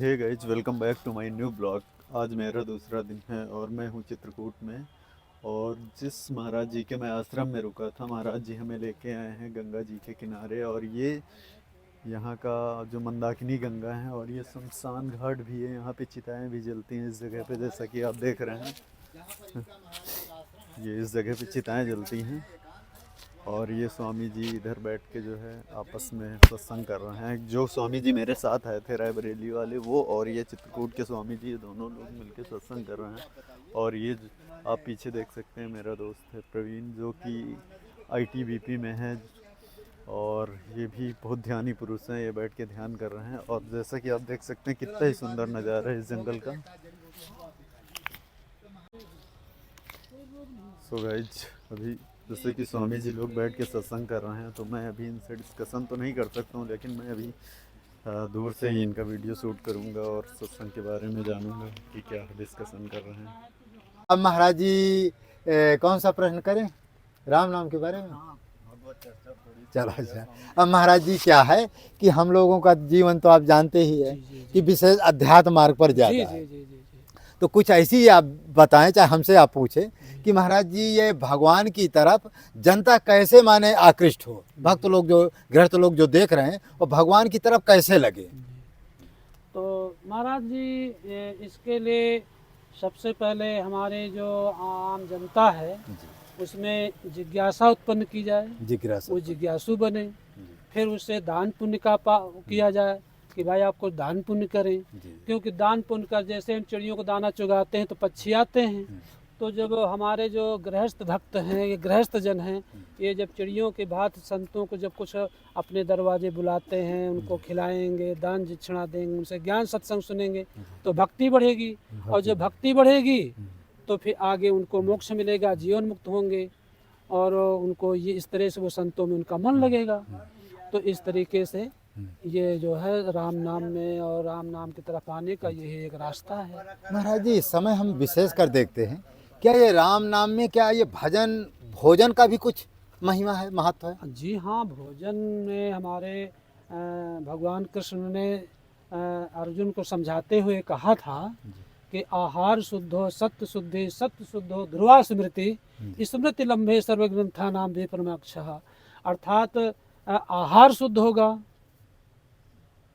Hey guys, welcome back to my new blog. आज मेरा दूसरा दिन है और मैं हूँ चित्रकूट में। और जिस महाराज जी के मैं आश्रम में रुका था, महाराज जी हमें लेके आए हैं गंगा जी के किनारे। और ये यहाँ का जो मंदाकिनी गंगा है, और ये शमशान घाट भी है। यहाँ पे चिताएं भी जलती हैं इस जगह पे, जैसा कि आप देख रहे हैं। ये इस जगह पे चिताएं जलती हैं। और ये स्वामी जी इधर बैठ के जो है आपस में सत्संग कर रहे हैं। जो स्वामी जी मेरे साथ आए थे रायबरेली वाले, वो और ये चित्रकूट के स्वामी जी, ये दोनों लोग मिलकर सत्संग कर रहे हैं। और ये आप पीछे देख सकते हैं, मेरा दोस्त है प्रवीण, जो कि आईटीबीपी में है। और ये भी बहुत ध्यानी पुरुष हैं, ये बैठ के ध्यान कर रहे हैं। और जैसा कि आप देख सकते हैं, कितना ही सुंदर नज़ारा है इस जंगल का। सो गाइज, अभी जैसे कि स्वामी जी लोग बैठ के सत्संग कर रहे हैं, तो मैं अभी इनसे डिस्कशन तो नहीं कर सकता हूँ, लेकिन मैं अभी दूर से ही इनका वीडियो शूट करूँगा और सत्संग के बारे में जानूँगा कि क्या डिस्कशन कर रहे हैं। अब महाराज जी कौन सा प्रश्न करें? राम नाम के बारे में। चलो अच्छा। अब महाराज जी क्या है कि हम लोगों का जीवन तो आप जानते ही है कि विशेष अध्यात्म मार्ग पर जाता है। तो कुछ ऐसी आप बताएं, चाहे हमसे आप पूछें कि महाराज जी ये भगवान की तरफ जनता कैसे माने आकृष्ट हो, भक्त लोग जो गृहस्थ लोग जो देख रहे हैं वो भगवान की तरफ कैसे लगे। तो महाराज जी इसके लिए सबसे पहले हमारे जो आम जनता है उसमें जिज्ञासा उत्पन्न की जाए, जिज्ञासा, वो जिज्ञासु बने। फिर उससे दान पुण्य का किया जाए कि भाई आपको दान पुण्य करें, क्योंकि दान पुण्य कर, जैसे हम चिड़ियों को दाना चुगाते हैं तो पक्षी आते हैं। तो जब हमारे जो गृहस्थ भक्त हैं, ये गृहस्थ जन हैं, ये जब चिड़ियों के भांत संतों को जब कुछ अपने दरवाजे बुलाते हैं, उनको खिलाएंगे, दान दक्षिणा देंगे, उनसे ज्ञान सत्संग सुनेंगे तो भक्ति बढ़ेगी। और जब भक्ति बढ़ेगी तो फिर आगे उनको मोक्ष मिलेगा, जीवन मुक्त होंगे। और उनको ये इस तरह से वो संतों में उनका मन लगेगा। तो इस तरीके से ये जो है राम नाम में और राम नाम की तरफ आने का यही एक रास्ता है। महाराज जी इस समय हम विशेष कर देखते हैं, क्या ये राम नाम में क्या ये भजन भोजन का भी कुछ महिमा है, महत्व है? जी हाँ, भोजन में हमारे भगवान कृष्ण ने अर्जुन को समझाते हुए कहा था कि आहार शुद्धो सत्य शुद्धि, सत्य शुद्धो ध्रुवा स्मृति, स्मृति लंबे सर्वग्रंथा नाम वे परमाक्षः। अर्थात आहार शुद्ध होगा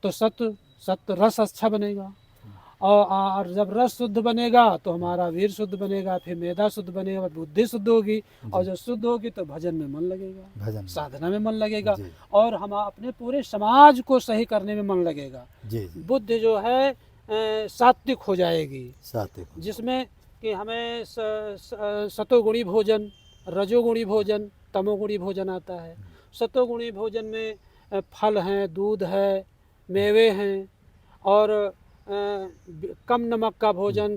तो सत्य रस अच्छा बनेगा, और जब रस शुद्ध बनेगा तो हमारा वीर शुद्ध बनेगा, फिर मेधा शुद्ध बनेगा, बुद्धि शुद्ध होगी, और जब शुद्ध होगी तो भजन में मन लगेगा, भजन साधना में मन लगेगा, और हम अपने पूरे समाज को सही करने में मन लगेगा। बुद्धि जो है सात्विक हो जाएगी, सात्विक, जिसमें कि हमें सतोगुणी भोजन, रजोगुणी भोजन, तमोगुणी भोजन आता है। सतोगुणी भोजन में फल हैं, दूध है, मेवे हैं, और कम नमक का भोजन,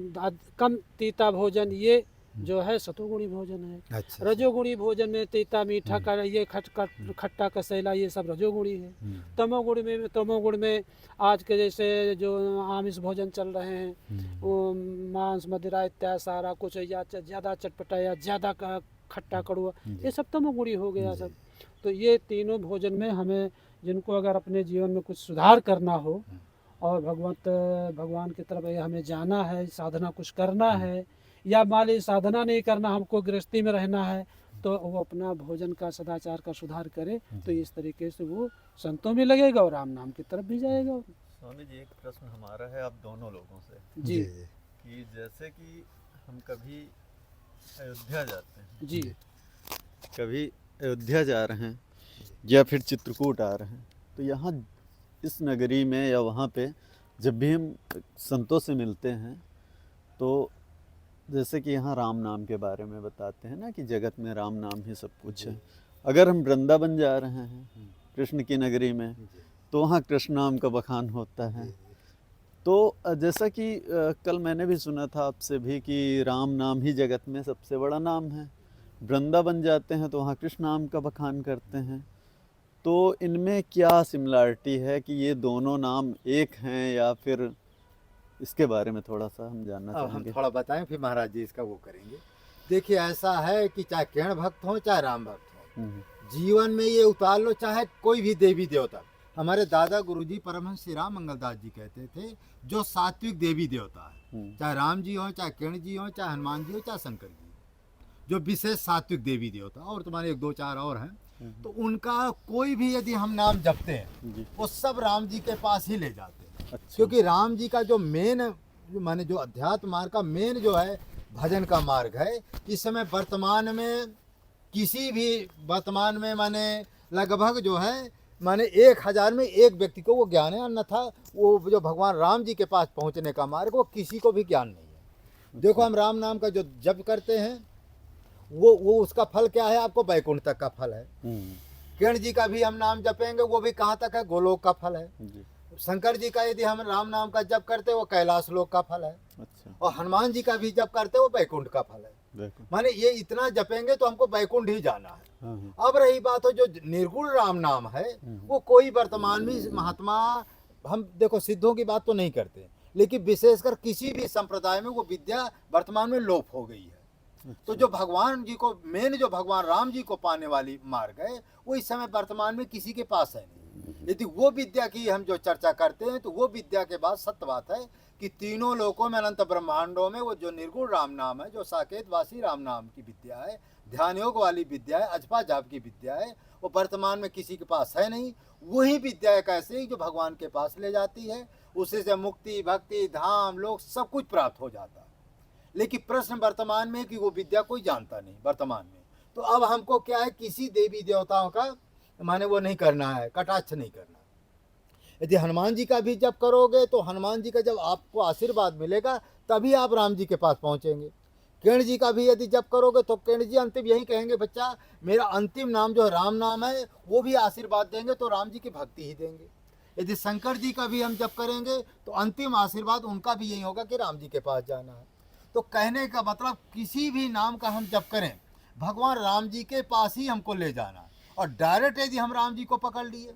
कम तीता भोजन, ये जो है सतोगुणी भोजन है। अच्छा। रजोगुणी भोजन में तीता मीठा का, ये खट्टा कसैला, ये सब रजोगुणी है। तमोगुण में आज के जैसे जो आमिष भोजन चल रहे हैं, वो मांस मदिरा इत्यादि सारा कुछ, या ज़्यादा चटपटा या ज़्यादा खट्टा कड़वा, ये सब तमोगुणी हो गया सब। तो ये तीनों भोजन में हमें, जिनको अगर अपने जीवन में कुछ सुधार करना हो और भगवान की तरफ हमें जाना है, साधना कुछ करना है, या मान लीजिए साधना नहीं करना, हमको गृहस्थी में रहना है, तो वो अपना भोजन का सदाचार का सुधार करे, तो इस तरीके से वो संतों में लगेगा और राम नाम की तरफ भी जाएगा। स्वामी जी, एक प्रश्न हमारा है आप दोनों लोगों से जी, कि जैसे कि हम कभी अयोध्या जाते हैं, जी, कभी अयोध्या जा रहे हैं या फिर चित्रकूट आ रहे हैं, तो यहाँ इस नगरी में या वहाँ पे जब भी हम संतों से मिलते हैं, तो जैसे कि यहाँ राम नाम के बारे में बताते हैं ना कि जगत में राम नाम ही सब कुछ है। अगर हम वृंदावन जा रहे हैं कृष्ण की नगरी में, तो वहाँ कृष्ण नाम का बखान होता है। तो जैसा कि कल मैंने भी सुना था आपसे भी कि राम नाम ही जगत में सबसे बड़ा नाम है। वृंदावन जाते हैं तो वहाँ कृष्ण नाम का बखान करते हैं। तो इनमें क्या सिमिलरिटी है कि ये दोनों नाम एक हैं, या फिर इसके बारे में थोड़ा सा हम जानना चाहेंगे। हम थोड़ा बताएं, फिर महाराज जी इसका वो करेंगे। देखिए ऐसा है कि चाहे कृष्ण भक्त हो चाहे राम भक्त हो, जीवन में ये उतार लो, चाहे कोई भी देवी देवता, हमारे दादा गुरुजी परमहंस श्री राम मंगलदास जी कहते थे जो सात्विक देवी देवता है, चाहे राम जी हो, चाहे किरण जी हो, चाहे हनुमान जी हो, चाहे शंकर जी, जो विशेष सात्विक देवी देवता, और तुम्हारे 1 2 4 और हैं, तो उनका कोई भी यदि हम नाम जपते हैं वो सब राम जी के पास ही ले जाते हैं। अच्छा। क्योंकि राम जी का जो मेन माने जो अध्यात्म मार्ग का मेन जो है भजन का मार्ग है। इस समय वर्तमान में माने लगभग जो है माने 1000 में 1 व्यक्ति को वो ज्ञान है, अन्यथा वो जो भगवान राम जी के पास पहुंचने का मार्ग वो किसी को भी ज्ञान नहीं है। देखो हम राम नाम का जो जप करते हैं वो उसका फल क्या है, आपको वैकुंठ तक का फल है। किरण जी का भी हम नाम जपेंगे वो भी कहाँ तक है, गोलोक का फल है। शंकर जी का यदि हम राम नाम का जप करते वो कैलाश लोक का फल है। अच्छा। और हनुमान जी का भी जप करते वो वैकुंठ का फल है। माने ये इतना जपेंगे तो हमको वैकुंठ ही जाना है। अब रही बात हो जो निर्गुण राम नाम है वो कोई वर्तमान में महात्मा, हम देखो सिद्धों की बात तो नहीं करते, लेकिन विशेषकर किसी भी संप्रदाय में वो विद्या वर्तमान में लोप हो गई है। तो जो भगवान जी को मेन जो भगवान राम जी को पाने वाली मार्ग है वो इस समय वर्तमान में किसी के पास है नहीं। यदि वो विद्या की हम जो चर्चा करते हैं तो वो विद्या के बाद सत्य बात है कि तीनों लोकों में अनंत ब्रह्मांडों में वो जो निर्गुण राम नाम है, जो साकेतवासी राम नाम की विद्या है, ध्यान योग वाली विद्या है, अजपा जाप की विद्या है, वो वर्तमान में किसी के पास है नहीं। वही विद्या एक ऐसी जो भगवान के पास ले जाती है, उसी से मुक्ति भक्ति धाम लोग सब कुछ प्राप्त हो जाता है। लेकिन प्रश्न वर्तमान में कि वो विद्या कोई जानता नहीं वर्तमान में। तो अब हमको क्या है, किसी देवी देवताओं का माने वो नहीं करना है, कटाक्ष नहीं करना। यदि हनुमान जी का भी जप करोगे तो हनुमान जी का जब आपको आशीर्वाद मिलेगा तभी आप राम जी के पास पहुंचेंगे। किरण जी का भी यदि जप करोगे तो किरण जी अंतिम यही कहेंगे, बच्चा मेरा अंतिम नाम जो राम नाम है, वो भी आशीर्वाद देंगे तो राम जी की भक्ति ही देंगे। यदि शंकर जी का भी हम जप करेंगे तो अंतिम आशीर्वाद उनका भी यही होगा कि राम जी के पास जाना है। तो कहने का मतलब किसी भी नाम का हम जप करें भगवान राम जी के पास ही हमको ले जाना है। और डायरेक्ट यदि हम राम जी को पकड़ लिए,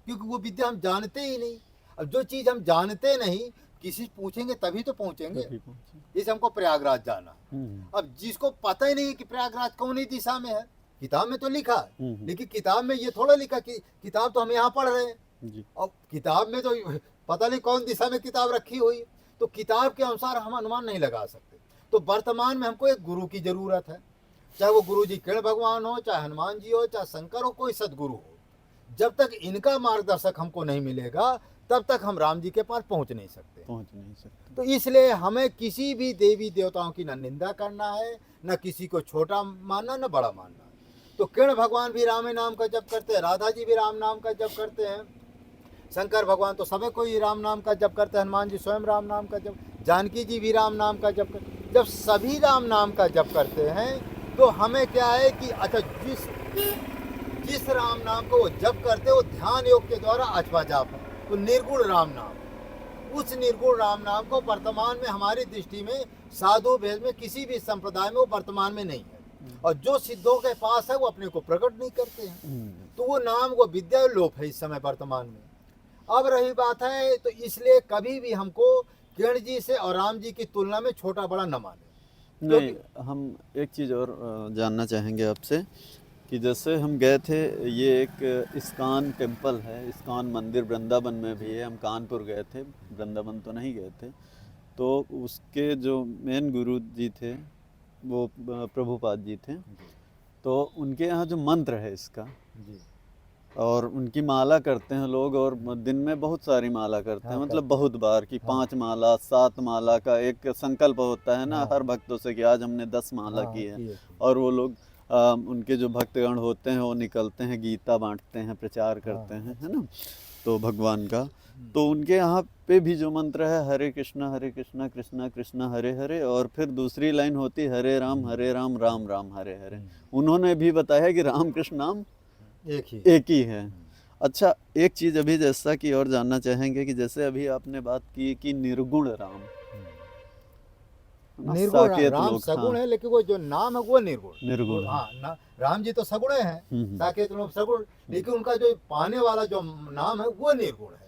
क्योंकि वो विद्या हम जानते ही नहीं। अब जो चीज़ हम जानते नहीं, किसी से पूछेंगे तभी तो पहुंचेंगे। जैसे हमको प्रयागराज जाना, अब जिसको पता ही नहीं कि प्रयागराज कौन ही दिशा में है, किताब में तो लिखा है, लेकिन किताब में ये थोड़ा लिखा कि किताब तो हम यहाँ पढ़ रहे हैं, और किताब में तो पता नहीं कौन दिशा में किताब रखी हुई, तो किताब के अनुसार हम अनुमान नहीं लगा सकते। तो वर्तमान में हमको एक गुरु की जरूरत है, चाहे वो गुरु जी किरण भगवान हो, चाहे हनुमान जी हो, चाहे शंकर हो, कोई सदगुरु हो। जब तक इनका मार्गदर्शक हमको नहीं मिलेगा तब तक हम राम जी के पास पहुंच नहीं सकते। तो इसलिए हमें किसी भी देवी देवताओं की न निंदा करना है, न किसी को छोटा मानना, न बड़ा मानना है। तो किरण भगवान भी राम नाम का जप करते हैं, राधा जी भी राम नाम का जप करते हैं, शंकर भगवान तो सभी कोई राम नाम का जप करते हैं, हनुमान जी स्वयं राम नाम का जप, जानकी जी भी राम नाम का जप करते। जब सभी राम नाम का जप करते हैं तो हमें क्या है कि अच्छा जिस राम नाम को वो जप करते वो ध्यान योग के द्वारा अजपा जाप है, तो निर्गुण राम नाम, उस निर्गुण राम नाम को वर्तमान में हमारी दृष्टि में साधु भेद में किसी भी संप्रदाय में वो वर्तमान में नहीं है। और जो सिद्धों के पास है वो अपने को प्रकट नहीं करते हैं, तो वो नाम वो विद्या लोप है इस समय वर्तमान में। अब रही बात है, तो इसलिए कभी भी हमको किरण जी से और राम जी की तुलना में छोटा बड़ा न माने। नहीं, हम एक चीज़ और जानना चाहेंगे आपसे कि जैसे हम गए थे, ये एक इस्कॉन टेम्पल है, इस्कॉन मंदिर वृंदावन में भी है, हम कानपुर गए थे, वृंदावन तो नहीं गए थे। तो उसके जो मेन गुरु जी थे वो प्रभुपाद जी थे, तो उनके यहाँ जो मंत्र है इसका, और उनकी माला करते हैं लोग, और दिन में बहुत सारी माला करते हैं, मतलब बहुत बार की 5 माला 7 माला का एक संकल्प होता है ना हर भक्तों से कि आज हमने 10 माला की है। और वो लोग उनके जो भक्तगण होते हैं वो निकलते हैं, गीता बांटते हैं, प्रचार करते हैं, है ना, तो भगवान का। तो उनके यहाँ पे भी जो मंत्र है हरे कृष्णा कृष्णा कृष्णा हरे हरे, और फिर दूसरी लाइन होती हरे राम राम राम हरे हरे। उन्होंने भी बताया कि राम कृष्ण नाम एक ही है। अच्छा, एक चीज़ अभी जैसा कि और जानना चाहेंगे कि जैसे अभी आपने बात की कि निर्गुण राम, निर्गुण राम सगुण है, लेकिन वो जो नाम है वो निर्गुण। हाँ, राम जी तो सगुण हैं, साकेत लोग सगुण, लेकिन उनका जो पाने वाला जो नाम है वो निर्गुण है।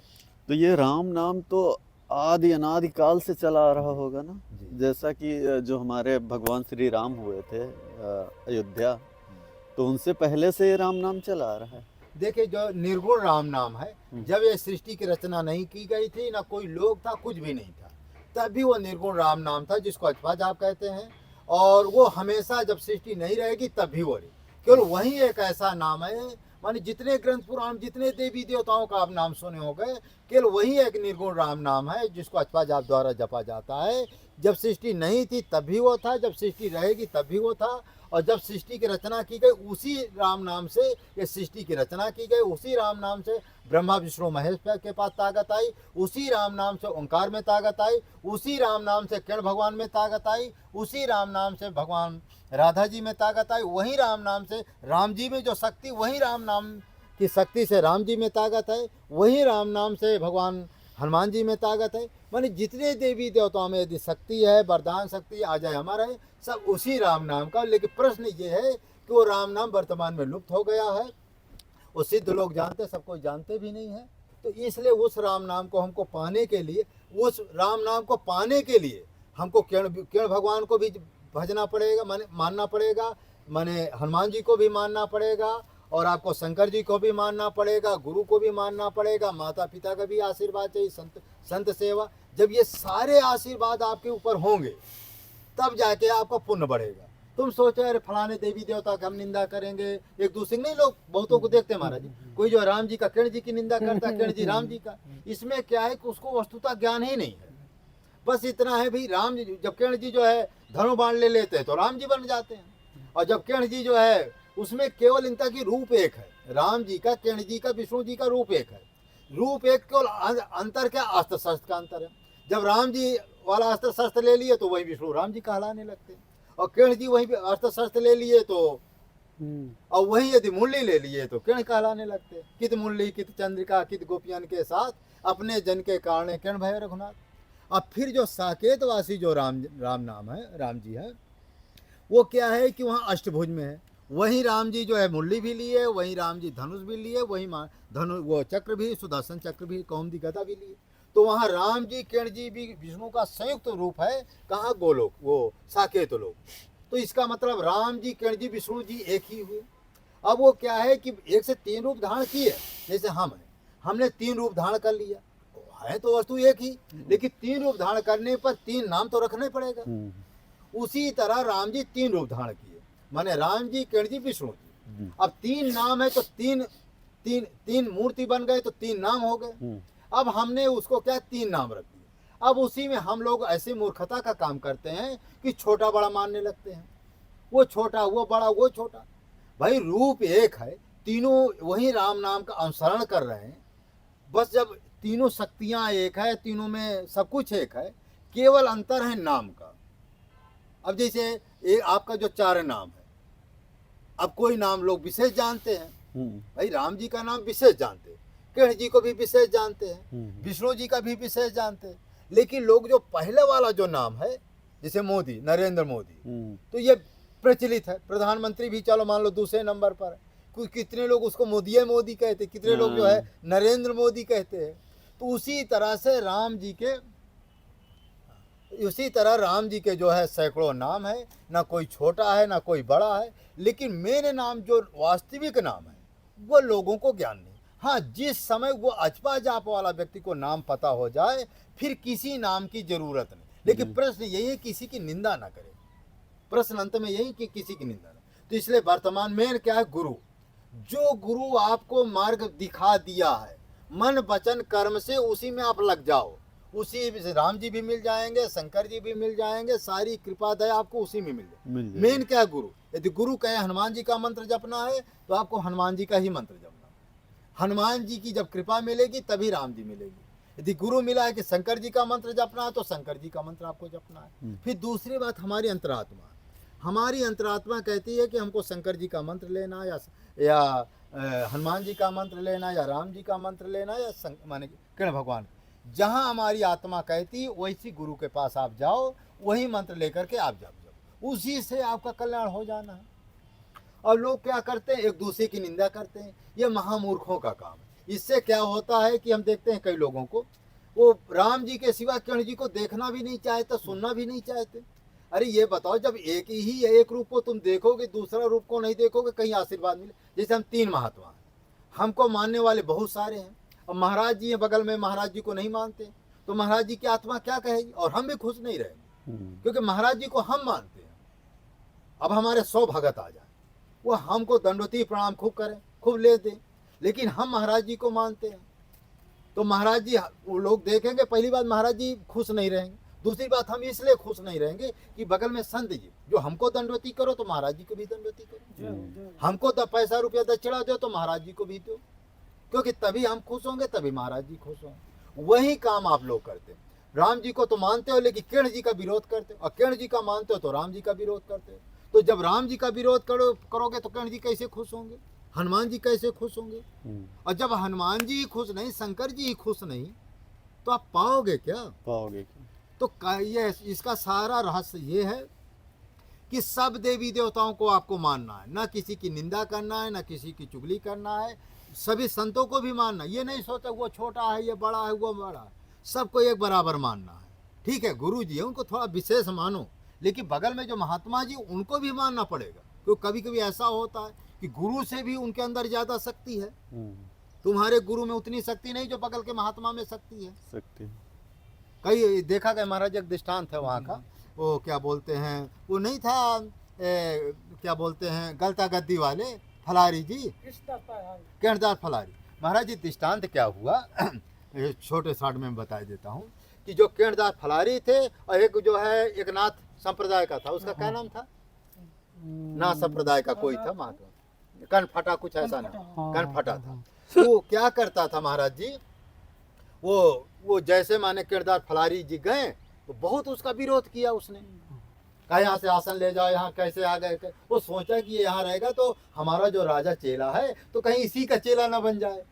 तो ये राम नाम तो आदि अनादि काल से चला आ रहा होगा ना, जैसा कि जो हमारे भगवान श्री राम हुए थे अयोध्या, तो उनसे पहले से ये राम नाम चला आ रहा है। देखिए जो निर्गुण राम नाम है, जब ये सृष्टि की रचना नहीं की गई थी, ना कोई लोग था, कुछ भी नहीं था, तब भी वो निर्गुण राम नाम था, जिसको अचपा जाप कहते हैं। और वो हमेशा जब सृष्टि नहीं रहेगी तब भी वो रही। केवल वही एक ऐसा नाम है, माने जितने ग्रंथ पुराण, जितने देवी देवताओं का आप नाम सुने हो गए, केवल वही एक निर्गुण राम नाम है जिसको अचपा जाप द्वारा जपा जाता है। जब सृष्टि नहीं थी तब भी वो था, जब सृष्टि रहेगी तब भी वो था, और जब सृष्टि की रचना की गई उसी राम नाम से ये सृष्टि की रचना की गई, उसी राम नाम से ब्रह्मा विष्णु महेश के पास ताकत आई, उसी राम नाम से ओंकार में ताकत आई, उसी राम नाम से किरण भगवान में ताकत आई, उसी राम नाम से भगवान राधा जी में ताकत आई, वही राम नाम से राम जी में जो शक्ति, वही राम नाम की शक्ति से राम जी में ताकत है, वही राम नाम से भगवान हनुमान जी में ताकत है। माने जितने देवी देवताओं में यदि शक्ति है, वरदान शक्ति आ जाए हमारा है, सब उसी राम नाम का। लेकिन प्रश्न ये है कि वो राम नाम वर्तमान में लुप्त हो गया है, वो सिद्ध लोग जानते, सब कोई जानते भी नहीं है। तो इसलिए उस राम नाम को हमको पाने के लिए, उस राम नाम को पाने के लिए हमको किरण भगवान को भी भजना पड़ेगा, मानना पड़ेगा, माने हनुमान जी को भी मानना पड़ेगा, और आपको शंकर जी को भी मानना पड़ेगा, गुरु को भी मानना पड़ेगा, माता पिता का भी आशीर्वाद चाहिए, संत सेवा। जब ये सारे आशीर्वाद आपके ऊपर होंगे तब जाके आपका पुण्य बढ़ेगा। तुम सोचो अरे फलाने देवी देवता का हम निंदा करेंगे, एक दूसरे नहीं, लोग बहुतों को देखते हैं महाराज जी, कोई जो राम जी का, किरण जी की निंदा करता है, किरण जी राम जी का, इसमें क्या है कि उसको वस्तुतः ज्ञान ही नहीं है। बस इतना है भाई, राम जी जब किरण जी जो है धनु बाण ले लेते हैं तो राम जी बन जाते हैं, और जब किरण जी जो है उसमें केवल इनका की रूप एक है, राम जी का, किरण जी का, विष्णु जी का रूप एक है। रूप एक, केवल अंतर क्या, अस्त्र शस्त्र का अंतर है। जब राम जी वाला अस्त्र शस्त्र ले लिए तो वही विष्णु राम जी कहलाने लगते हैं, और किरण जी वही अस्त्र शस्त्र ले लिए तो, और वही यदि मुरली ले लिए तो किरण कहलाने लगते हैं। कित मुरली कित चंद्रिका कित गोपियन के साथ, अपने जन के कारण किरण भय रघुनाथ। अब फिर जो साकेतवासी जो राम नाम है, राम जी है, वो क्या है कि वहाँ अष्टभुज में है। वहीं राम जी जो है मुरली भी लिए, वहीं राम जी धनुष भी लिए, वहीं धनु वो चक्र भी, सुदर्शन चक्र भी, कौमुदी गदा भी लिए। तो वहाँ राम जी किरण जी भी विष्णु का संयुक्त रूप है। कहाँ, गोलोक, वो साकेत लोक। तो इसका मतलब राम जी, किरण जी, विष्णु जी एक ही हुए। अब वो क्या है कि एक से तीन रूप धारण किए, जैसे हम हैं, हमने तीन रूप धारण कर लिया, है तो वस्तु एक ही, लेकिन तीन रूप धारण करने पर तीन नाम तो रखना ही पड़ेगा। उसी तरह राम जी तीन रूप धारण किए, माने राम जी, किरण जी, विष्णु जी। अब तीन नाम है तो तीन मूर्ति बन गए, तो तीन नाम हो गए। अब हमने उसको क्या, तीन नाम रख दिए। अब उसी में हम लोग ऐसी मूर्खता का काम करते हैं कि छोटा बड़ा मानने लगते हैं, वो छोटा, वो बड़ा, वो छोटा। भाई रूप एक है, तीनों वही राम नाम का अनुसरण कर रहे हैं। बस जब तीनों शक्तियां एक है, तीनों में सब कुछ एक है, केवल अंतर है नाम का। अब जैसे एक आपका जो चार नाम है, अब कोई नाम लोग विशेष जानते हैं, भाई राम जी का नाम विशेष जानते हैं, किरण जी को भी विशेष जानते हैं, विष्णु जी का भी विशेष जानते हैं। लेकिन लोग जो पहले वाला जो नाम है, जैसे मोदी, नरेंद्र मोदी, तो ये प्रचलित है। प्रधानमंत्री भी चलो मान लो दूसरे नंबर पर है, कितने लोग उसको मोदी कहते, कितने लोग जो है नरेंद्र मोदी कहते हैं। तो उसी तरह राम जी के जो है सैकड़ों नाम है, ना कोई छोटा है ना कोई बड़ा है। लेकिन मेरे नाम जो वास्तविक नाम है वो लोगों को ज्ञान नहीं। हाँ, जिस समय वो अचपा जाप वाला व्यक्ति को नाम पता हो जाए फिर किसी नाम की जरूरत नहीं। लेकिन प्रश्न यही है किसी की निंदा ना करे, प्रश्न अंत में यही कि किसी की निंदा ना। तो इसलिए वर्तमान में क्या है, गुरु, जो गुरु आपको मार्ग दिखा दिया है मन वचन कर्म से, उसी में आप लग जाओ, उसी राम जी भी मिल जाएंगे, शंकर जी भी मिल जाएंगे, सारी कृपा दया आपको उसी में मिल जाए। मेन क्या है, गुरु। यदि गुरु कहे हनुमान जी का मंत्र जपना है तो आपको हनुमान जी का ही मंत्र जपना। हनुमान जी की जब कृपा मिलेगी तभी राम जी मिलेगी। यदि गुरु मिला है कि शंकर जी का मंत्र जपना है तो शंकर जी का मंत्र आपको जपना है। फिर दूसरी बात, हमारी अंतरात्मा कहती है कि हमको शंकर जी का मंत्र लेना या हनुमान जी का मंत्र लेना या राम जी का मंत्र लेना या माने किरण भगवान। जहाँ हमारी आत्मा कहती है वैसी गुरु के पास आप जाओ, वही मंत्र लेकर के आप जाओ, उसी से आपका कल्याण हो जाना है। और लोग क्या करते हैं, एक दूसरे की निंदा करते हैं, ये महामूर्खों का काम है। इससे क्या होता है कि हम देखते हैं कई लोगों को, वो राम जी के सिवा किरण जी को देखना भी नहीं चाहते, सुनना भी नहीं चाहते। अरे ये बताओ, जब एक रूप को तुम देखोगे, दूसरा रूप को नहीं देखोगे, कहीं आशीर्वाद मिले। जैसे हम तीन महात्मा हैं, हमको मानने वाले बहुत सारे हैं। अब महाराज जी हैं बगल में, महाराज जी को नहीं मानते तो महाराज जी की आत्मा क्या कहेगी, और हम भी खुश नहीं रहेंगे क्योंकि महाराज जी को हम मानते हैं। अब हमारे 100 भगत आ जाए, वो हमको दंडोती प्रणाम खूब करें, खूब ले दें, लेकिन हम महाराज जी को मानते हैं तो महाराज जी, वो लोग देखेंगे, पहली बात महाराज जी खुश नहीं रहेंगे, दूसरी बात हम इसलिए खुश नहीं रहेंगे कि बगल में संत जी जो हमको दंडवती करो तो महाराज जी को भी दंडवती करो, हमको पैसा रुपया दक्षिणा दो तो महाराज जी को भी दो, क्योंकि तभी हम खुश होंगे, तभी महाराज जी खुश होंगे। वही काम आप लोग करते हैं। राम जी को तो मानते हो लेकिन किरण जी का विरोध करते हो, और किरण जी का मानते हो तो राम जी का विरोध करते हो। तो जब राम जी का विरोध करोगे तो किरण जी कैसे खुश होंगे, हनुमान जी कैसे खुश होंगे? और जब हनुमान जी खुश नहीं, शंकर जी खुश नहीं, तो आप पाओगे क्या? पाओगे। तो ये इसका सारा रहस्य ये है कि सब देवी देवताओं को आपको मानना है, ना किसी की निंदा करना है, ना किसी की चुगली करना है, सभी संतों को भी मानना। ये नहीं सोचा वो छोटा है, ये बड़ा है, वो बड़ा है, सबको एक बराबर मानना है। ठीक है, गुरु जी है उनको थोड़ा विशेष मानो, लेकिन बगल में जो महात्मा जी उनको भी मानना पड़ेगा, क्योंकि कभी कभी ऐसा होता है कि गुरु से भी उनके अंदर ज्यादा शक्ति है। तुम्हारे गुरु में उतनी शक्ति नहीं जो बगल के महात्मा में शक्ति है। कई देखा गया, महाराज एक दृष्टांत है वहाँ का, वो क्या बोलते हैं, वो नहीं था क्या बोलते हैं, गलता गद्दी वाले फलारी जी, केणदार फलारी। महाराज जी दृष्टांत क्या हुआ छोटे शॉर्ट में बता देता हूँ कि जो केणदार फलारी थे और एक जो है एक नाथ संप्रदाय का था, उसका क्या नाम था? नाथ संप्रदाय का कोई था महात्मा, कनफटा कुछ ऐसा ना, कनफटा था। वो क्या करता था महाराज जी, वो जैसे माने केणदार फलारी जी गए तो बहुत उसका विरोध किया उसने, कहा यहाँ से आसन ले जाओ, यहाँ कैसे आ गए। वो सोचा कि ये यहाँ रहेगा तो हमारा जो राजा चेला है तो कहीं इसी का चेला ना बन जाए,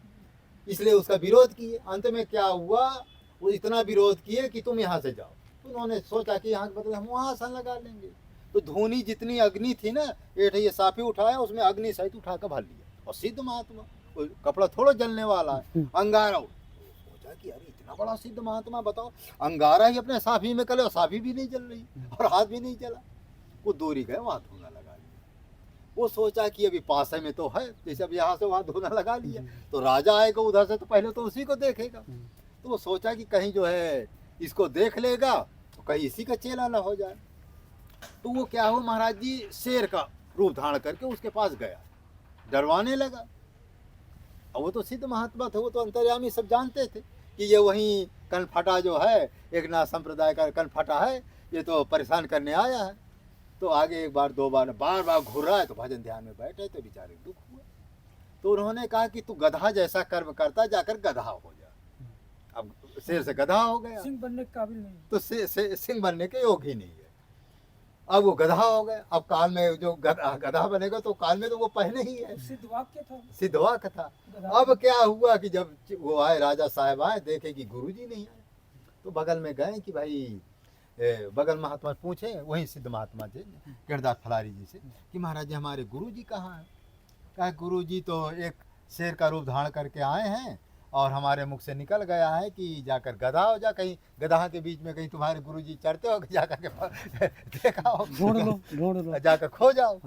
इसलिए उसका विरोध किए। अंत में क्या हुआ, वो इतना विरोध किए कि तुम यहाँ से जाओ। तो उन्होंने सोचा कि यहाँ के बदले हम वहाँ आसन लगा लेंगे। तो धूनी जितनी अग्नि थी ना, ये साफी उठाया, उसमें अग्नि सहित उठा कर भर लिया, और सिद्ध महात्मा, कपड़ा थोड़ा जलने वाला है, अंगारा। सोचा कि अरे इतना बड़ा सिद्ध महात्मा, बताओ अंगारा ही अपने साफी में करे और साफी भी नहीं जल रही और हाथ भी नहीं जला। वो दूरी गए, वहाँ धूना लगा लिया। वो सोचा कि अभी पास में तो है, जैसे अब यहाँ से वहाँ धूना लगा लिया तो राजा आएगा उधर से तो पहले तो उसी को देखेगा। तो वो सोचा कि कहीं जो है इसको देख लेगा तो कहीं इसी का चेला ना हो जाए। तो वो क्या हो, महाराज जी शेर का रूप धारण करके उसके पास गया, डरवाने लगा। और वो तो सिद्ध महात्मा थे, वो तो अंतर्यामी, सब जानते थे कि ये वही कनफटा जो है, एक नाथ संप्रदाय का कनफटा है, ये तो परेशान करने आया है। तो आगे एक बार दो बार बार बार घूर रहा है, तो भजन ध्यान में बैठे तो बेचारे दुख हुआ। तो उन्होंने कहा कि तू गधा जैसा कर्म करता, जाकर गधा हो जा। अब शेर से गधा हो गया, सिंह बनने के काबिल नहीं, तो सिंह बनने के योग ही नहीं है। अब वो गधा हो गया। अब काल में जो गधा बनेगा तो काल में तो वो पहले ही है, सिद्ध वाक्य था, सिद्ध वाक्य था। अब क्या हुआ कि जब वो आए, राजा साहब आए, देखे कि गुरुजी नहीं आए, तो बगल में गए कि भाई बगल महात्मा पूछे, वही सिद्ध महात्मा थे केणदार फलारी जी से कि महाराज जी हमारे गुरुजी कहाँ हैं? कहा गुरुजी तो एक शेर का रूप धारण करके आए हैं और हमारे मुख से निकल गया है कि जाकर गधा हो जा, कहीं गधा के बीच में कहीं तुम्हारे गुरुजी चढ़ते हो, जाकर के देखा हो, ढूंढ लो, जाकर खो जाओ।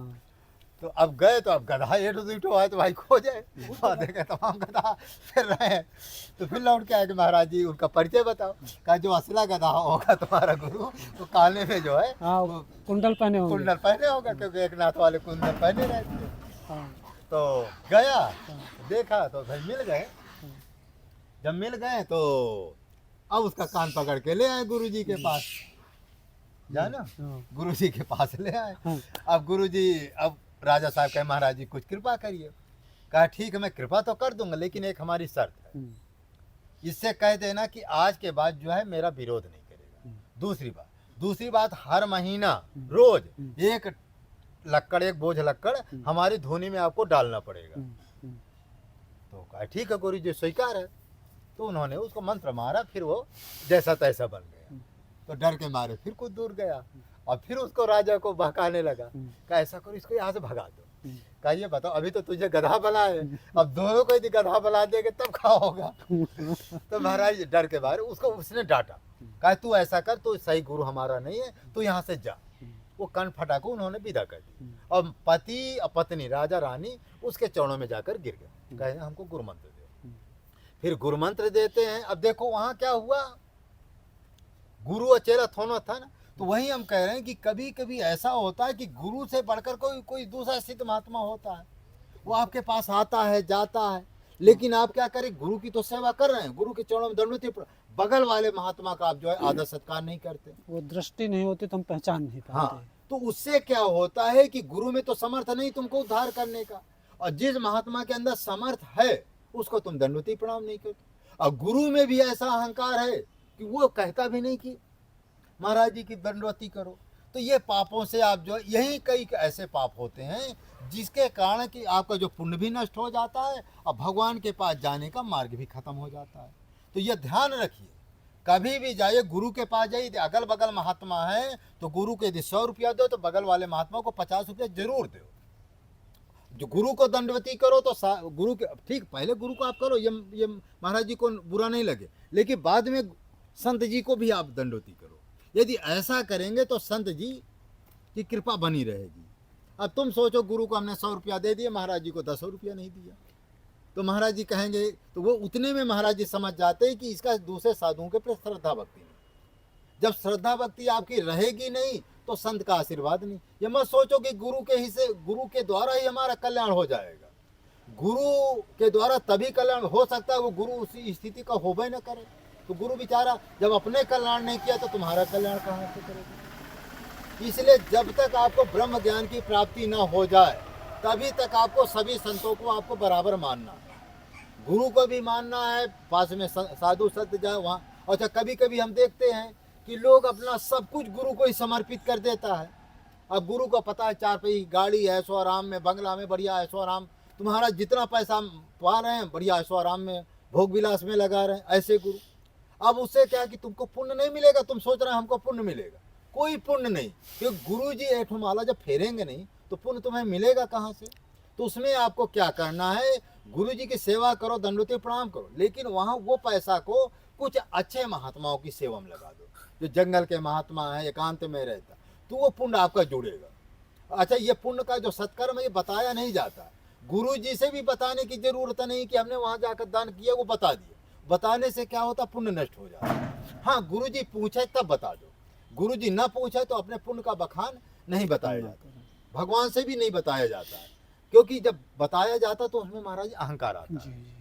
तो अब गए तो अब गधा एटो है तो भाई खो जाए, और देखे तमाम गधा फिर रहे हैं। तो फिर लौट के आए कि महाराज जी उनका परिचय बताओ। कहा जो असला गधा होगा तुम्हारा गुरु, तो काले में जो है कुंडल पहने होंगे, कुंडल पहने होगा, क्योंकि एक नाथ वाले कुंडल पहने रहते थे। तो गया देखा तो भाई मिल गए। जब मिल गए तो अब उसका कान पकड़ के ले आए गुरुजी के पास, जाना गुरुजी के पास ले आए। अब गुरुजी, अब राजा साहब कहे महाराज जी कुछ कृपा करिए। कहा ठीक है मैं कृपा तो कर दूंगा, लेकिन एक हमारी शर्त है, इससे कह देना कि आज के बाद जो है मेरा विरोध नहीं करेगा। दूसरी बात हर महीना रोज एक लक्कड़, एक बोझ लक्कड़ हमारी धोनी में आपको डालना पड़ेगा। तो कहा ठीक है गुरु जी स्वीकार है। तो उन्होंने उसको मंत्र मारा, फिर वो जैसा तैसा बन गया। तो डर के मारे फिर कुछ दूर गया और फिर उसको राजा को बहकाने लगा। कहा ऐसा करो, इसको यहाँ से भगा दो। कहा ये बताओ अभी तो तुझे गधा बना है, अब दोनों को यदि गधा बना देंगे तब क्या होगा। तो महाराज डर के मारे उसको उसने डांटा। कहा तू ऐसा कर, तू सही गुरु हमारा नहीं है, तू यहाँ से जा। वो कन फटा को उन्होंने विदा कर दी और पति और पत्नी राजा रानी उसके चरणों में जाकर गिर गए। कहेंगे हमको गुरु मंत्र दो, फिर गुरु मंत्र देते हैं। अब देखो वहाँ क्या हुआ, गुरु और चेला थोड़ा था ना, तो वही हम कह रहे हैं कि कभी कभी ऐसा होता है कि गुरु से बढ़कर कोई दूसरा सिद्ध महात्मा होता है, वो आपके पास आता है जाता है, लेकिन आप क्या करें, गुरु की तो सेवा कर रहे हैं, गुरु के चरणों में दंडवती, बगल वाले महात्मा का आप जो है आदर सत्कार नहीं करते। वो दृष्टि नहीं होती तो हम पहचान नहीं पाते। हाँ, तो उससे क्या होता है कि गुरु में तो समर्थ नहीं तुमको उद्धार करने का, और जिस महात्मा के अंदर समर्थ है उसको तुम दंडवती प्रणाम नहीं करते। और गुरु में भी ऐसा अहंकार है कि वो कहता भी नहीं कि महाराज जी की दंडवती करो। तो ये पापों से आप जो, यही कई ऐसे पाप होते हैं जिसके कारण कि आपका जो पुण्य भी नष्ट हो जाता है और भगवान के पास जाने का मार्ग भी खत्म हो जाता है। तो ये ध्यान रखिए, कभी भी जाइए गुरु के पास जाइए, अगल बगल महात्मा है तो गुरु के यदि 100 रुपया दो तो बगल वाले महात्मा को 50 रुपया जरूर दो। जो गुरु को दंडवती करो तो गुरु के, ठीक पहले गुरु को आप करो, ये महाराज जी को बुरा नहीं लगे, लेकिन बाद में संत जी को भी आप दंडवती करो। यदि ऐसा करेंगे तो संत जी की कृपा बनी रहेगी। अब तुम सोचो, गुरु को हमने 100 रुपया दे दिया, महाराज जी को 10 रुपया नहीं दिया, तो महाराज जी कहेंगे, तो वो उतने में महाराज जी समझ जाते हैं कि इसका दूसरे साधुओं के प्रति श्रद्धा भक्ति नहीं। जब श्रद्धा भक्ति आपकी रहेगी नहीं तो संत का आशीर्वाद नहीं। ये मत सोचो कि गुरु के हिस्से, गुरु के द्वारा ही हमारा कल्याण हो जाएगा। गुरु के द्वारा तभी कल्याण हो सकता है, वो गुरु उसी स्थिति का होबे न करे। तो गुरु बेचारा जब अपने कल्याण नहीं किया तो तुम्हारा कल्याण कहाँ से करेगा। इसलिए जब तक आपको ब्रह्म ज्ञान की प्राप्ति न हो जाए तभी तक आपको सभी संतों को आपको बराबर मानना है, गुरु को भी मानना है, पास में साधु संत जाए वहाँ। अच्छा, कभी कभी हम देखते हैं कि लोग अपना सब कुछ गुरु को ही समर्पित कर देता है। अब गुरु को पता है 4 पहिया गाड़ी है, ऐशो आराम में, बंगला में बढ़िया ऐशो आराम, तुम्हारा जितना पैसा पा रहे हैं बढ़िया ऐशो आराम में, भोग विलास में लगा रहे हैं, ऐसे गुरु। अब उससे क्या कि तुमको पुण्य नहीं मिलेगा, तुम सोच रहे हैं हमको पुण्य मिलेगा, कोई पुण्य नहीं, क्योंकि गुरु जी ऐठो माला जब फेरेंगे नहीं तो पुण्य तुम्हें मिलेगा कहाँ से। तो उसमें आपको क्या करना है, गुरु जी की सेवा करो, दंडवती प्रणाम करो, लेकिन वहाँ वो पैसा को कुछ अच्छे महात्माओं की सेवा में लगा दो। जो जंगल के महात्मा है, एकांत में रहता, तो वो पुण्य आपका जुड़ेगा। अच्छा, ये पुण्य का जो सत्कर्म है ये बताया नहीं जाता, गुरु जी से भी बताने की जरूरत नहीं कि हमने वहाँ जाकर दान किया, वो बता दिया। बताने से क्या होता, पुण्य नष्ट हो जाता। हाँ, गुरु जी पूछे तब बता दो, गुरु जी न पूछे तो अपने पुण्य का बखान नहीं बताया जाता, भगवान से भी नहीं बताया जाता है, क्योंकि जब बताया जाता तो उसमें महाराज अहंकार आता है।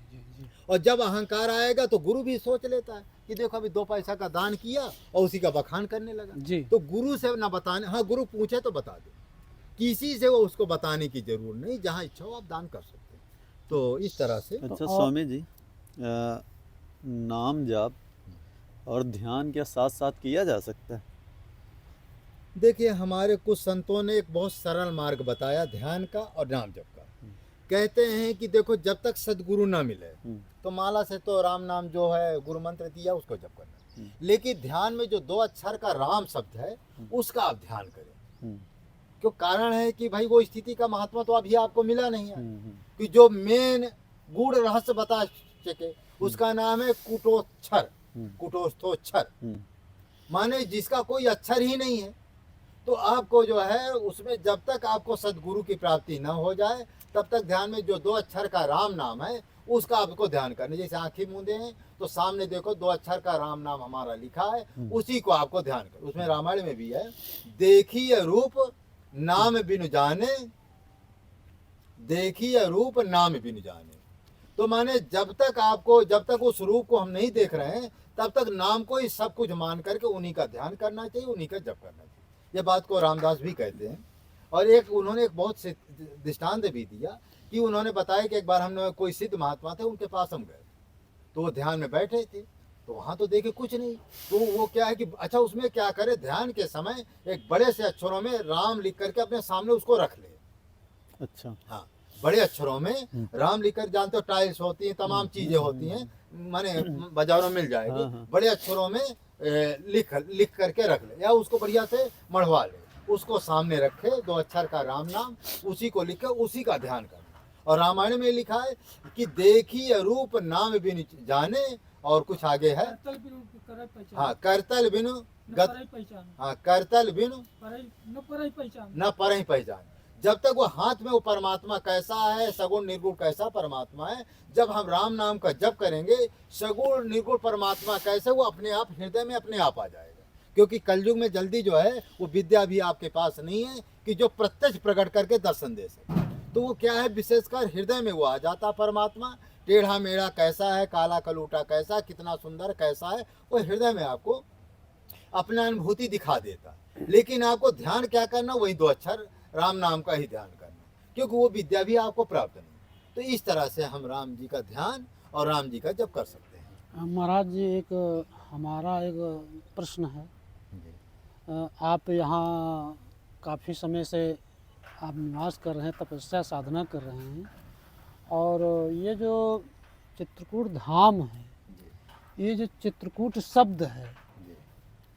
और जब अहंकार आएगा तो गुरु भी सोच लेता है कि देखो अभी 2 पैसा का दान किया और उसी का बखान करने लगा। तो गुरु से ना बताने, हाँ गुरु पूछे तो बता दो, किसी से वो उसको बताने की जरूरत नहीं, जहाँ इच्छा हो आप दान कर सकते हैं। तो इस तरह से। अच्छा स्वामी जी, नाम जाप और ध्यान क्या साथ साथ किया जा सकता है? देखिए, हमारे कुछ संतों ने एक बहुत सरल मार्ग बताया ध्यान का और नाम जप का। कहते हैं कि देखो, जब तक सदगुरु ना मिले तो माला से तो राम नाम जो है गुरु मंत्र दिया उसको जप करना, लेकिन ध्यान में जो 2 अक्षर का राम शब्द है उसका आप ध्यान करें। क्यों? कारण है कि भाई वो स्थिति का महात्मा तो अभी आपको मिला नहीं है, कि जो मेन गूढ़ रहस्य बता सके उसका नाम है कुटोच्छर, कुटोस्थोच्छर, माने जिसका कोई अक्षर ही नहीं है। तो आपको जो है उसमें जब तक आपको सदगुरु की प्राप्ति न हो जाए तब तक ध्यान में जो 2 अक्षर का राम नाम है उसका आपको ध्यान करना। जैसे आंखें मूंदे हैं तो सामने देखो 2 अक्षर का राम नाम हमारा लिखा है, उसी को आपको ध्यान करो। उसमें रामायण में भी है, देखिए रूप नाम बिनु जाने, देखिए रूप नाम बिनु जाने। तो माने जब तक उस रूप को हम नहीं देख रहे हैं तब तक नाम को ही सब कुछ मान करके उन्हीं का ध्यान करना चाहिए, उन्हीं का जप करना चाहिए। ये बात को रामदास भी कहते हैं। और उन्होंने एक बहुत से दृष्टांत भी दिया कि उन्होंने बताया कि एक बार हमने कोई सिद्ध महात्मा थे, उनके पास हम गए तो वो ध्यान में बैठे थे, तो वहाँ तो देखे कुछ नहीं। तो वो क्या है कि अच्छा उसमें क्या करे, ध्यान के समय एक बड़े से अक्षरों में राम लिख करके अपने सामने उसको रख ले। अच्छा, हाँ, बड़े अक्षरों में राम लिख कर, जानते हो टाइल्स होती हैं, तमाम चीजें होती हैं, माने बाजारों में मिल जाएगी, बड़े अक्षरों में लिख करके रख ले, या उसको बढ़िया से मढ़वा ले, उसको सामने रखे, 2 अक्षर का राम नाम, उसी को लिख कर उसी का ध्यान करना। और रामायण में लिखा है कि देखिए रूप नाम बिनु जाने, और कुछ आगे है, हाँ, करतल बिनु हाँ, करतल बिनु न परहि पहचान। जब तक वो हाथ में वो परमात्मा कैसा है, सगुण निर्गुण कैसा परमात्मा है, जब हम राम नाम का जप करेंगे, सगुण निर्गुण परमात्मा कैसे, वो अपने आप हृदय में अपने आप आ जाएगा। क्योंकि कलयुग में जल्दी जो है वो विद्या भी आपके पास नहीं है कि जो प्रत्यक्ष प्रकट करके दर्शन दे सके। तो वो क्या है, विशेषकर हृदय में वो आ जाता परमात्मा। टेढ़ा मेढ़ा कैसा है, काला कलूटा कैसा, कितना सुंदर कैसा है, वो हृदय में आपको अपना अनुभूति दिखा देता। लेकिन आपको ध्यान क्या करना, वही 2 अक्षर राम नाम का ही ध्यान करना, क्योंकि वो विद्या भी आपको प्राप्त नहीं। तो इस तरह से हम राम जी का ध्यान और राम जी का जप कर सकते हैं। महाराज जी, एक हमारा एक प्रश्न है। आप यहाँ काफ़ी समय से आप निवास कर रहे हैं, तपस्या साधना कर रहे हैं, और ये जो चित्रकूट धाम है, ये जो चित्रकूट शब्द है,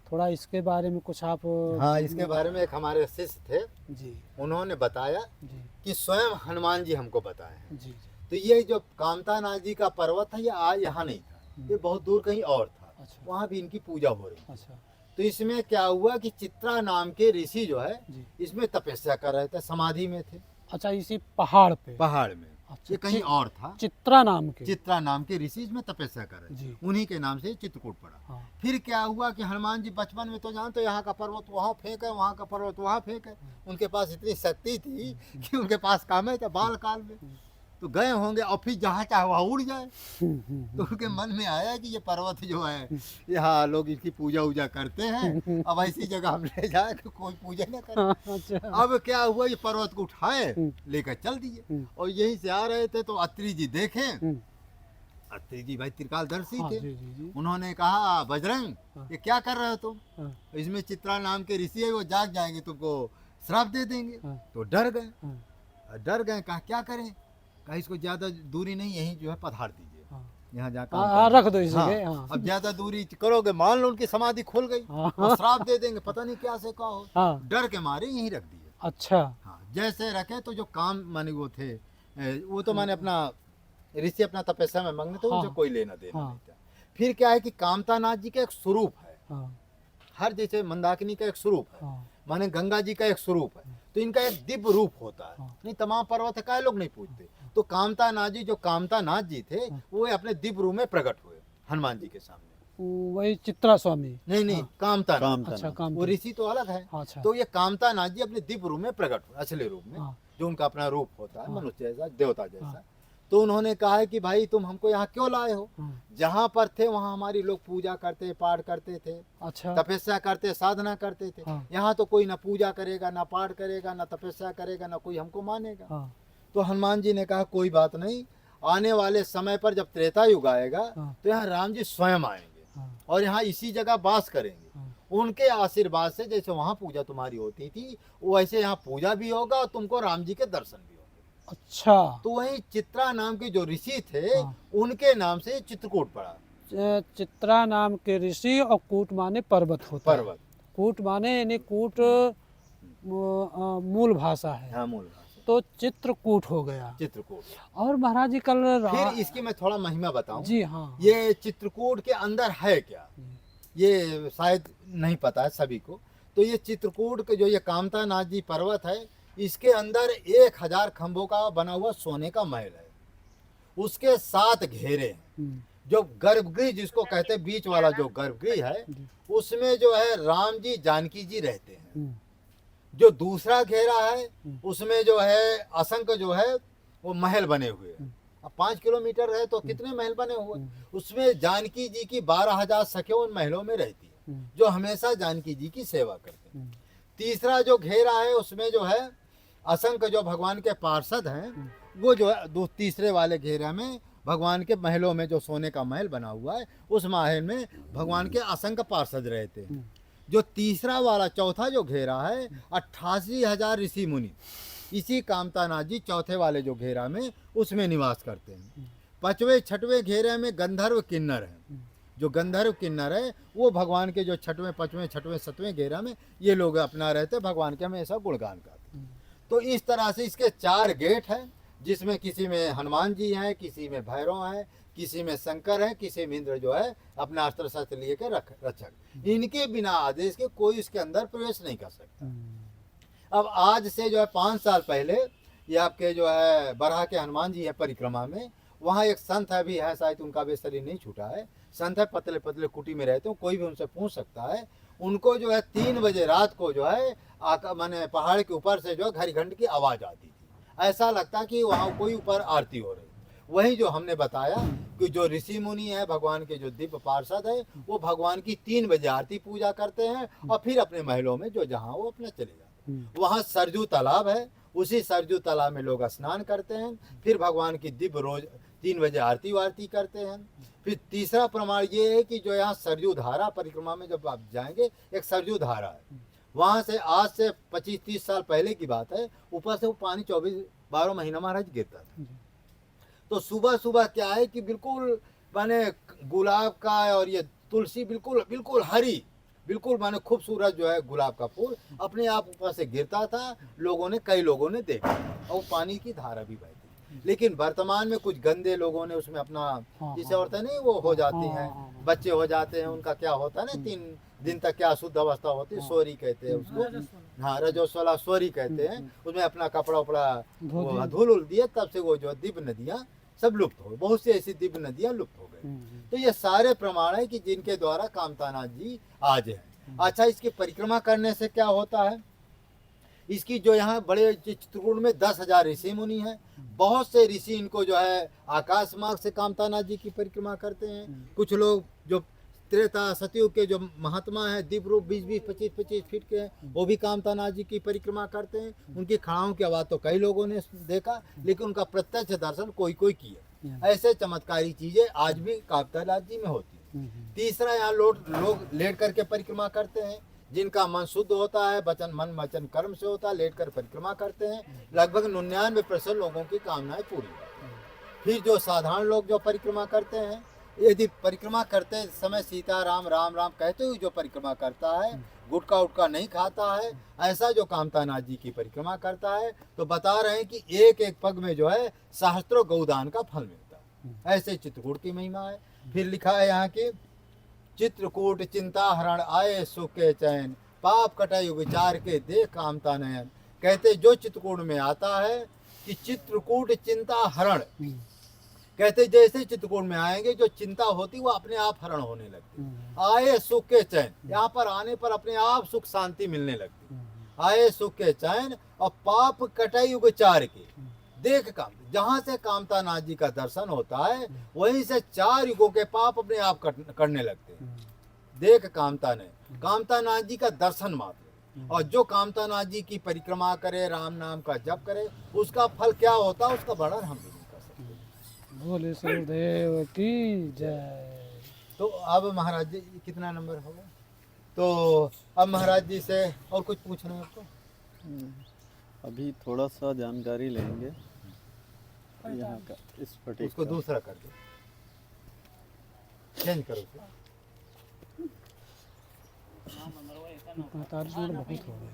थोड़ा इसके बारे में कुछ आप। हाँ, इसके बारे में एक हमारे शिष्य थे जी उन्होंने बताया जी कि स्वयं हनुमान जी हमको बताए हैं। जी तो ये जो कामतानाथ जी का पर्वत है, ये आज यहाँ नहीं था, ये बहुत दूर कहीं और था। अच्छा वहाँ भी इनकी पूजा हो रही। अच्छा तो इसमें क्या हुआ कि चित्रा नाम के ऋषि जो है जी। इसमें तपस्या कर रहे थे, समाधि में थे अच्छा, इसी पहाड़ पे। पहाड़ में। अच्छा, ये कहीं और था। चित्रा नाम के। चित्रा नाम के ऋषि इसमें तपस्या कर रहे जी। थे, उन्हीं के नाम से चित्रकूट पड़ा। हाँ फिर क्या हुआ कि हनुमान जी बचपन में तो जानते, यहाँ का पर्वत वहाँ फेंक है, वहाँ का पर्वत वहाँ फेंक है। उनके पास इतनी शक्ति थी कि उनके पास काम है था बाल काल में, तो गए होंगे और फिर जहाँ चाहे वहाँ उड़ जाए। तो उनके मन में आया कि ये पर्वत जो है, यहाँ लोग इसकी पूजा वूजा करते हैं, अब ऐसी जगह हम ले जाए कि कोई पूजा न करे। अच्छा अब क्या हुआ, ये पर्वत को उठाए लेकर चल दिए, और यहीं से आ रहे थे तो अत्रि जी देखे। अत्रि जी भाई त्रिकालदर्शी हाँ, थे। जी जी जी। उन्होंने कहा, बजरंग हाँ। ये क्या कर रहे हो तुम? हाँ, इसमें चित्रा नाम के ऋषि है, वो जाग जाएंगे तुमको श्राप दे देंगे। हाँ। तो डर गए। हाँ, डर गए, कहा क्या करें? कहा इसको ज्यादा दूरी नहीं, यहीं जो है पधार दीजिए, हाँ। यहाँ जाकर हाँ, रख दो इसे। हाँ। हाँ अब ज्यादा दूरी करोगे, मान लो उनकी समाधि खुल गई हाँ। और श्राप दे देंगे, पता नहीं क्या से क्या हो। हाँ। डर के मारे यहीं रख दिए। अच्छा। हाँ, जैसे रखे तो जो काम माने वो थे, वो तो माने अपना ऋषि अपना तपस्या में मग्न थे, हाँ। उनसे कोई लेना देना हाँ। नहीं था। फिर क्या है कि कामतानाथ जी का एक स्वरूप है, हाँ हर जैसे मंदाकिनी का एक स्वरूप है, हाँ माने गंगा जी का एक स्वरूप है, तो इनका एक दिव्य रूप होता है। हाँ। नहीं तमाम पर्वत है, काय लोग नहीं पूछते। तो कामतानाथ जी, जो कामतानाथ जी थे, वो अपने दिव्य रूप में प्रकट हुए हनुमान जी के सामने। वही चित्रा स्वामी। नहीं, कामतानाथ। कामतानाथ। अच्छा, काम। वो ऋषि तो अलग है। अच्छा। तो ये कामतानाथ जी अपने दिव्य रूप में प्रकट हुए, असली रूप में, हाँ। जो उनका अपना रूप होता है, हाँ। मनुष्य जैसा, देवता जैसा। हाँ। तो उन्होंने कहा है कि भाई तुम हमको यहाँ क्यों लाए हो? हाँ। जहाँ पर थे वहाँ हमारी लोग पूजा करते, पाठ करते थे, अच्छा। तपस्या करते, साधना करते थे। हाँ। यहाँ तो कोई ना पूजा करेगा, ना पाठ करेगा, ना तपस्या करेगा, ना कोई हमको मानेगा। हाँ तो हनुमान जी ने कहा कोई बात नहीं, आने वाले समय पर जब त्रेता युग आएगा हाँ। तो यहाँ राम जी स्वयं आएंगे हाँ और यहाँ इसी जगह वास करेंगे। हाँ। उनके आशीर्वाद से जैसे वहाँ पूजा तुम्हारी होती थी, वैसे यहाँ पूजा भी होगा और तुमको राम जी के दर्शन भी होंगे। अच्छा। तो वही चित्रा नाम के जो ऋषि थे, हाँ। उनके नाम से चित्रकूट पड़ा। चित्रा नाम के ऋषि, और कूट माने पर्वत होता है। पर्वत। कूट माने यानी कूट मूल भाषा है। हाँ, मूल भाषा। तो चित्रकूट हो गया। चित्रकूट। और महाराज जी कल फिर इसकी मैं थोड़ा महिमा बताऊं। जी हाँ। ये चित्रकूट के अंदर है क्या, ये शायद नहीं पता है सभी को। तो ये चित्रकूट के जो ये कामतानाथ जी पर्वत है, इसके अंदर 1000 खंभों का बना हुआ सोने का महल है। उसके 7 घेरे हैं। जो गर्भगृह जिसको कहते हैं, बीच वाला जो गर्भगृह है, उसमें जो है राम जी जानकी जी रहते हैं। जो दूसरा घेरा है, उसमें जो है असंख्य जो है वो महल बने हुए हैं। अब 5 किलोमीटर है तो कितने महल बने हुए। उसमें जानकी जी की 12,000 सखियां उन महलों में रहती है, जो हमेशा जानकी जी की सेवा करते हैं। तीसरा जो घेरा है, उसमें जो है असंख्य जो भगवान के पार्षद हैं, वो जो है तीसरे वाले घेरे में भगवान के महलों में जो सोने का महल बना हुआ है, उस महल में भगवान के असंख्य पार्षद रहते हैं। जो तीसरा वाला चौथा जो घेरा है, 88,000 ऋषि मुनि इसी कामतानाथ जी चौथे वाले जो घेरा में उसमें निवास करते हैं। 5वें 6वें घेरे में गंधर्व किन्नर है। जो गंधर्व किन्नर है वो भगवान के जो 6वें 5वें 6वें 7वें घेरा में ये लोग अपना रहते, भगवान के हमेशा गुणगान करते। तो इस तरह से इसके 4 गेट हैं, जिसमें किसी में हनुमान जी हैं, किसी में भैरव हैं, किसी में शंकर है, किसी में इंद्र जो है अपना अस्त्र शस्त्र लिए के रक्षक। इनके बिना आदेश के कोई इसके अंदर प्रवेश नहीं कर सकता। अब आज से जो है 5 साल पहले ये आपके जो है बरहा के हनुमान जी है परिक्रमा में, वहाँ एक संत है भी है, शायद उनका भी शरीर नहीं छूटा है, संत है, पतले पतले कुटी में रहते हो, कोई भी उनसे पूछ सकता है। उनको जो है 3 बजे रात को जो है माने पहाड़ के ऊपर से जो है घड़ी घंट की आवाज़ आती थी, ऐसा लगता कि वहाँ कोई ऊपर आरती हो रही। वही जो हमने बताया कि जो ऋषि मुनि है भगवान के जो दिव्य पार्षद है, वो भगवान की 3 बजे आरती पूजा करते हैं और फिर अपने महलों में जो जहाँ वो अपने चले जाते हैं। वहाँ सरजू तालाब है, उसी सरजू तालाब में लोग स्नान करते हैं, फिर भगवान की दिव्य रोज 3 बजे आरती वारती करते हैं। फिर तीसरा प्रमाण ये है कि जो यहाँ सरजू धारा परिक्रमा में जब आप जाएंगे, एक सरजू धारा है, वहाँ से आज से 25-30 साल पहले की बात है, ऊपर से वो पानी 24-12 महीना महाराज गिरता था। तो सुबह सुबह क्या है कि बिल्कुल माने गुलाब का और ये तुलसी बिल्कुल बिल्कुल हरी, बिल्कुल माने खूबसूरत जो है गुलाब का फूल अपने आप ऊपर से गिरता था। कई लोगों ने देखा और पानी की धारा भी बहती। लेकिन वर्तमान में कुछ गंदे लोगों ने उसमें अपना, जिसे औरतें नहीं वो हो जाती हैं, बच्चे हो जाते हैं, उनका क्या होता है ना 3 दिन तक क्या अशुद्ध अवस्था होती है, सोरी कहते हैं उसको, हाँ रजोस्वला सोरी कहते हैं, उसमें अपना कपड़ा उपड़ा धूल उल दिए, तब से वो जो दिव्य नदियाँ सब लुप्त हो गई, बहुत सी ऐसी दिव्य नदियाँ लुप्त हो गई। तो ये सारे प्रमाण है कि जिनके द्वारा कामतानाथ जी आज हैं। अच्छा, इसकी परिक्रमा करने से क्या होता है, इसकी जो यहाँ बड़े चित्रकूट में 10,000 ऋषि मुनि हैं, बहुत से ऋषि इनको जो है आकाश मार्ग से कामतानाथ जी की परिक्रमा करते हैं। कुछ लोग जो त्रेता सतयुग के जो महात्मा हैं, दिव्य रूप 20-20, 25-25 फीट के हैं, वो भी कामतानाथ जी की परिक्रमा करते हैं। उनकी खड़ाओं की आवाज़ तो कई लोगों ने देखा, लेकिन उनका प्रत्यक्ष दर्शन कोई कोई किया। ऐसे चमत्कारी चीजें आज भी कामतानाथ जी में होती हैं। तीसरा, यहाँ लोग लेट करके परिक्रमा करते हैं, जिनका मन शुद्ध होता है, मन वचन कर्म से होता है, लेट कर परिक्रमा करते हैं। लगभग 99% लोगों की कामनाएं पूरी होती हैं। फिर जो साधारण लोग जो परिक्रमा करते हैं, यदि परिक्रमा करते समय सीता राम राम राम कहते हुए जो परिक्रमा करता है, गुटखा उटका नहीं खाता है, ऐसा जो कामतानाथ जी की परिक्रमा करता है, तो बता रहे हैं कि एक एक पग में जो है सहस्त्रों गौदान का फल मिलता है। ऐसे चित्रकूट की महिमा है। फिर लिखा है यहाँ की, चित्रकूट चिंता हरण आए सुख के चैन, पाप कटाई विचार के दे कामता नयन। कहते जो चित्रकूट में आता है कि चित्रकूट चिंता हरण, कहते जैसे चित्रकूट में आएंगे जो चिंता होती वो अपने आप हरण होने लगती। आए सुख के चैन, यहाँ पर आने पर अपने आप सुख शांति मिलने लगती। आए सुख के चैन और पाप कटाई विचार के देख काम, जहाँ से कामतानाथ जी का दर्शन होता है वहीं से 4 युगों के पाप अपने आप करने लगते हैं। देख कामतानाथ जी का दर्शन मात्र, और जो कामतानाथ जी की परिक्रमा करे, राम नाम का जप करे, उसका फल क्या होता है उसका वर्णन हम नहीं कर सकते। बोले सूर्यदेव की जय। तो अब महाराज जी कितना नंबर होगा, तो अब महाराज जी से और कुछ पूछना है आपको? अभी थोड़ा सा जानकारी लेंगे यहाँ का, इस फटीक उसको का। दूसरा कर दो, चेंज करो। 45 मिनट बहुत हो गए।